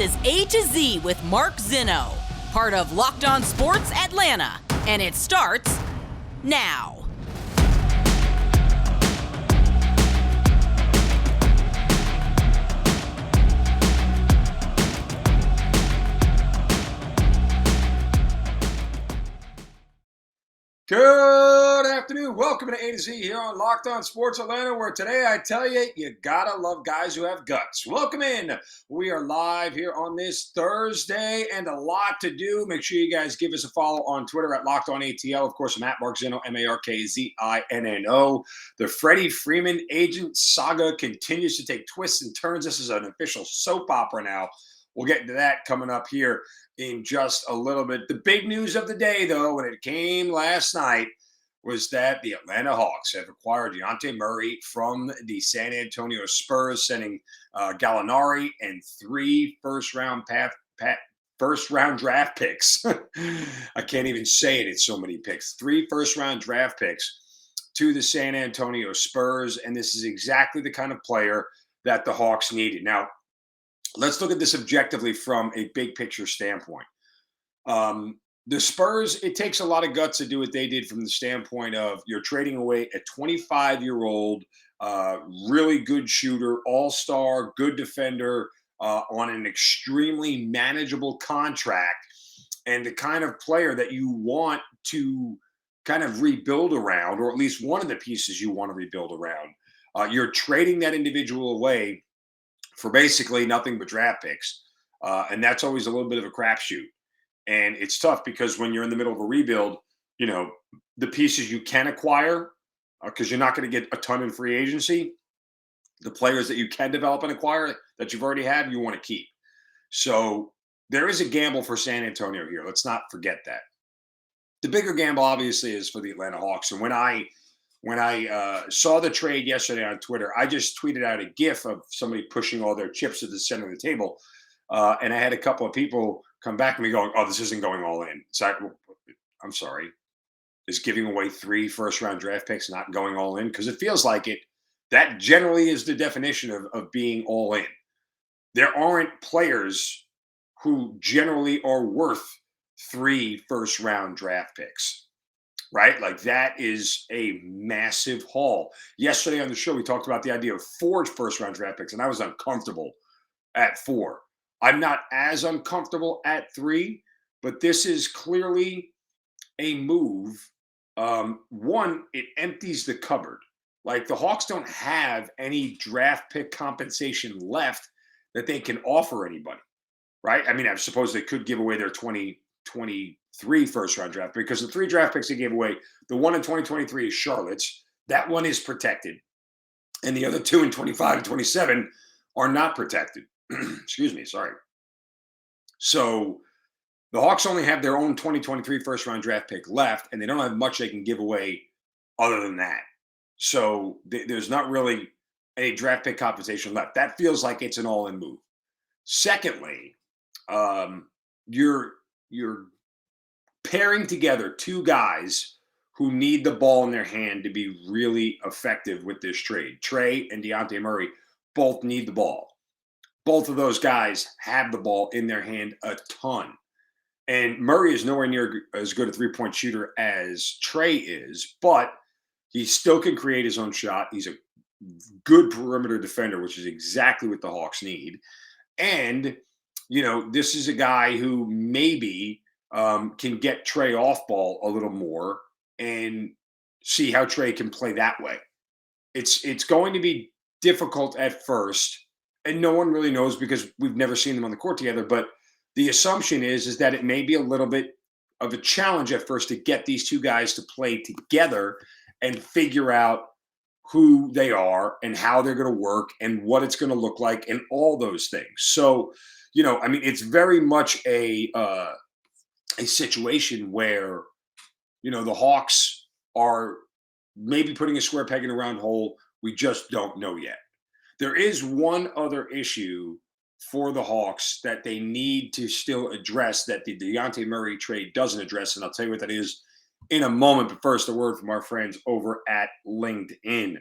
Is A to Z with Mark Zinno, part of Locked On Sports Atlanta, and it starts now. Good afternoon. Welcome to A to Z here on Locked On Sports Atlanta, where today I tell you, you gotta love guys who have guts. Welcome in. We are live here on this Thursday and a lot to do. Make sure you guys give us a follow on Twitter at Locked On ATL. Of course, I'm at Mark Zinno, MarkZinno. The Freddie Freeman agent saga continues to take twists and turns. This is an official soap opera now. We'll get into that coming up here in just a little bit. The big news of the day, though, when it came last night, was that the Atlanta Hawks have acquired Dejounte Murray from the San Antonio Spurs, sending Gallinari and 3 first-round draft picks. I can't even say it. It's so many picks. 3 first-round draft picks to the San Antonio Spurs, and this is exactly the kind of player that the Hawks needed. Now, let's look at this objectively from a big picture standpoint. The Spurs, it takes a lot of guts to do what they did from the standpoint of you're trading away a 25-year-old, really good shooter, all-star, good defender on an extremely manageable contract, and the kind of player that you want to kind of rebuild around, or at least one of the pieces you want to rebuild around. You're trading that individual away for basically nothing but draft picks. And that's always a little bit of a crapshoot. And it's tough because when you're in the middle of a rebuild, you know, the pieces you can acquire, because you're not going to get a ton in free agency, the players that you can develop and acquire that you've already had, you want to keep. So there is a gamble for San Antonio here. Let's not forget that. The bigger gamble, obviously, is for the Atlanta Hawks. And when I saw the trade yesterday on Twitter, I just tweeted out a GIF of somebody pushing all their chips to the center of the table. And I had a couple of people come back to me going, oh, this isn't going all in. So I'm sorry. Is giving away 3 first-round draft picks not going all in? Because it feels like it. That generally is the definition of being all in. There aren't players who generally are worth 3 first-round draft picks. Right? Like that is a massive haul. Yesterday on the show, we talked about the idea of 4 first-round draft picks, and I was uncomfortable at 4. I'm not as uncomfortable at 3, but this is clearly a move. One, it empties the cupboard. Like the Hawks don't have any draft pick compensation left that they can offer anybody. Right? I mean, I suppose they could give away their 2023 first-round draft because the 3 draft picks they gave away, the one in 2023 is Charlotte's. That one is protected. And the other 2 in 25 and 27 are not protected. Excuse me, sorry. So the Hawks only have their own 2023 first-round draft pick left, and they don't have much they can give away other than that. So there's not really any draft pick compensation left. That feels like it's an all-in move. Secondly, you're pairing together 2 guys who need the ball in their hand to be really effective with this trade. Trey and Dejounte Murray both need the ball. Both of those guys have the ball in their hand a ton. And Murray is nowhere near as good a three-point shooter as Trey is, but he still can create his own shot. He's a good perimeter defender, which is exactly what the Hawks need. And, you know, this is a guy who maybe can get Trey off ball a little more and see how Trey can play that way. It's going to be difficult at first, and no one really knows because we've never seen them on the court together. But the assumption is that it may be a little bit of a challenge at first to get these 2 guys to play together and figure out who they are and how they're going to work and what it's going to look like and all those things. So, you know, I mean, it's very much a situation where, you know, the Hawks are maybe putting a square peg in a round hole. We just don't know yet. There is one other issue for the Hawks that they need to still address that the Dejounte Murray trade doesn't address, and I'll tell you what that is in a moment. But first, a word from our friends over at LinkedIn.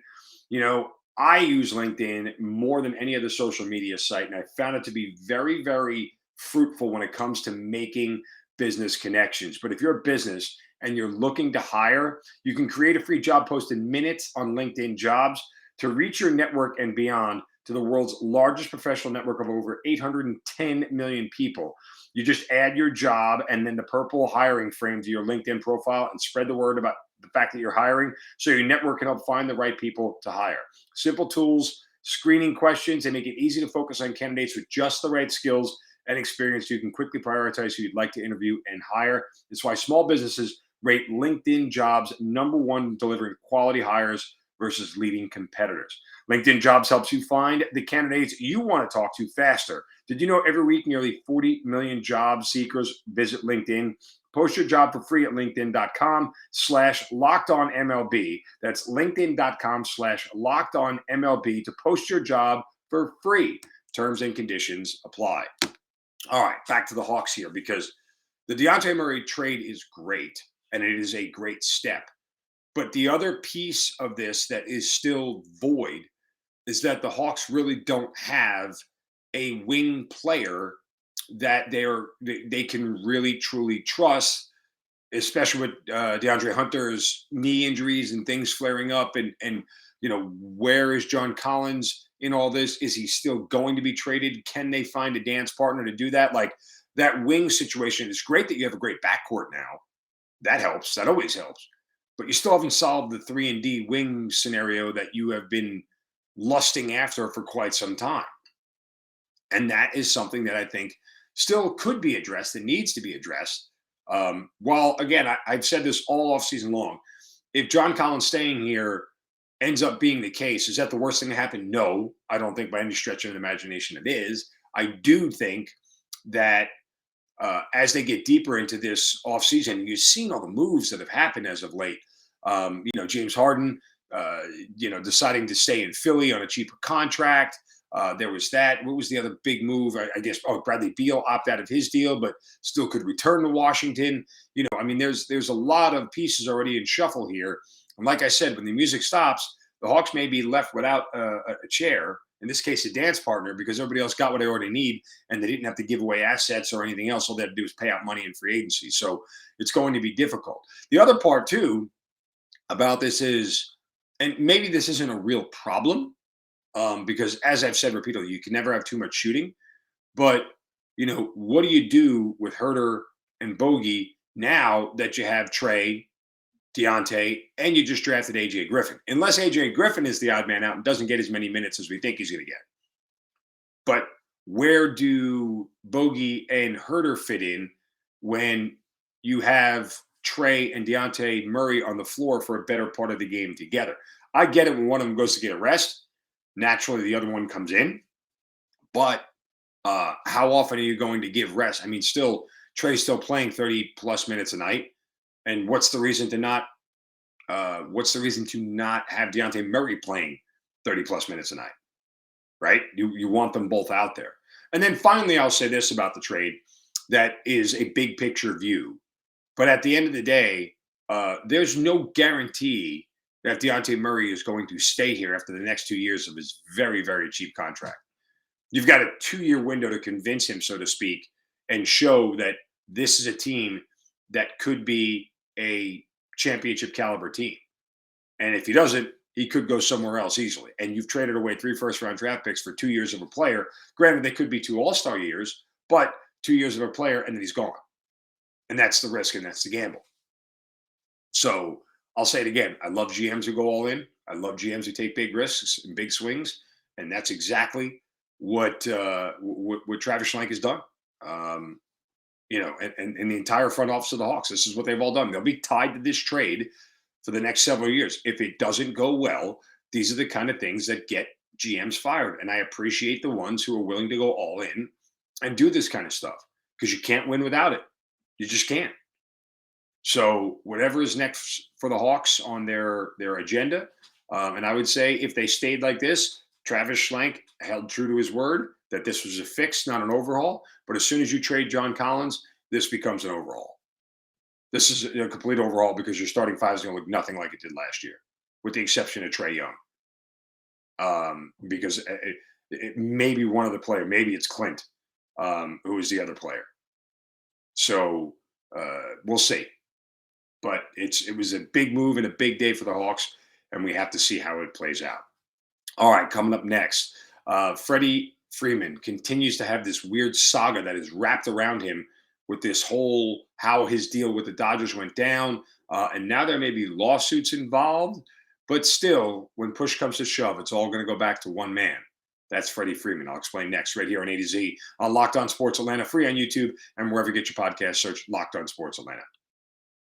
You know, I use LinkedIn more than any other social media site, and I found it to be very, very fruitful when it comes to making business connections. But if you're a business and you're looking to hire, you can create a free job post in minutes on LinkedIn Jobs to reach your network and beyond to the world's largest professional network of over 810 million people. You just add your job and then the purple hiring frame to your LinkedIn profile and spread the word about the fact that you're hiring so your network can help find the right people to hire. Simple tools, screening questions, and make it easy to focus on candidates with just the right skills and experience so you can quickly prioritize who you'd like to interview and hire. That's why small businesses rate LinkedIn Jobs #1 delivering quality hires versus leading competitors. LinkedIn Jobs helps you find the candidates you want to talk to faster. Did you know every week nearly 40 million job seekers visit LinkedIn? Post your job for free at linkedin.com/lockedonmlb. That's linkedin.com/lockedonmlb to post your job for free. Terms and conditions apply. All right, back to the Hawks here because the Dejounte Murray trade is great and it is a great step. But the other piece of this that is still void is that the Hawks really don't have a wing player that they can really truly trust, especially with DeAndre Hunter's knee injuries and things flaring up, and where is John Collins in all this? Is he still going to be traded? Can they find a dance partner to do that? Like that wing situation is great that you have a great backcourt now. That helps. That always helps. But you still haven't solved the 3-and-D wing scenario that you have been lusting after for quite some time. And that is something that I think still could be addressed and needs to be addressed. While, again, I've said this all off season long. If John Collins staying here ends up being the case, is that the worst thing to happen? No, I don't think by any stretch of the imagination it is. I do think that as they get deeper into this offseason, you've seen all the moves that have happened as of late. James Harden, deciding to stay in Philly on a cheaper contract. There was that. What was the other big move? I guess Bradley Beal opted out of his deal, but still could return to Washington. There's a lot of pieces already in shuffle here. And like I said, when the music stops, the Hawks may be left without a chair, in this case, a dance partner, because everybody else got what they already need, and they didn't have to give away assets or anything else. All they had to do was pay out money in free agency. So it's going to be difficult. The other part, too, about this is, and maybe this isn't a real problem, because as I've said repeatedly, you can never have too much shooting. But, what do you do with Herter and Bogey now that you have Trey, Dejounte, and you just drafted A.J. Griffin? Unless A.J. Griffin is the odd man out and doesn't get as many minutes as we think he's going to get. But where do Bogey and Herter fit in when you have Trey and Dejounte Murray on the floor for a better part of the game together? I get it when one of them goes to get a rest. Naturally, the other one comes in. But how often are you going to give rest? I mean, Trey's still playing 30-plus minutes a night. And what's the reason to not have Dejounte Murray playing 30-plus minutes a night, right? You want them both out there. And then finally, I'll say this about the trade that is a big picture view. But at the end of the day, there's no guarantee that Dejounte Murray is going to stay here after the next 2 years of his very, very cheap contract. You've got a 2-year window to convince him, so to speak, and show that this is a team that could be a championship caliber team. And if he doesn't, he could go somewhere else easily. And you've traded away 3 first-round draft picks for 2 years of a player. Granted, they could be 2 all-star years, but 2 years of a player, and then he's gone. And that's the risk, and that's the gamble. So I'll say it again. I love GMs who go all in. I love GMs who take big risks and big swings. And that's exactly what Travis Schlenk has done. And the entire front office of the Hawks, this is what they've all done. They'll be tied to this trade for the next several years. If it doesn't go well, these are the kind of things that get GMs fired. And I appreciate the ones who are willing to go all in and do this kind of stuff because you can't win without it. You just can't. So whatever is next for the Hawks on their agenda, and I would say if they stayed like this, Travis Schlenk held true to his word that this was a fix, not an overhaul. But as soon as you trade John Collins, this becomes an overhaul. This is a complete overhaul because your starting five is going to look nothing like it did last year, with the exception of Trae Young. because it may be one of the player. Maybe it's Clint, who is the other player. So we'll see. But it was a big move and a big day for the Hawks, and we have to see how it plays out. All right, coming up next, Freddie Freeman continues to have this weird saga that is wrapped around him with this whole how his deal with the Dodgers went down, and now there may be lawsuits involved. But still, when push comes to shove, it's all going to go back to one man. That's Freddie Freeman. I'll explain next, right here on A to Z on Locked On Sports Atlanta, free on YouTube and wherever you get your podcast. Search Locked On Sports Atlanta.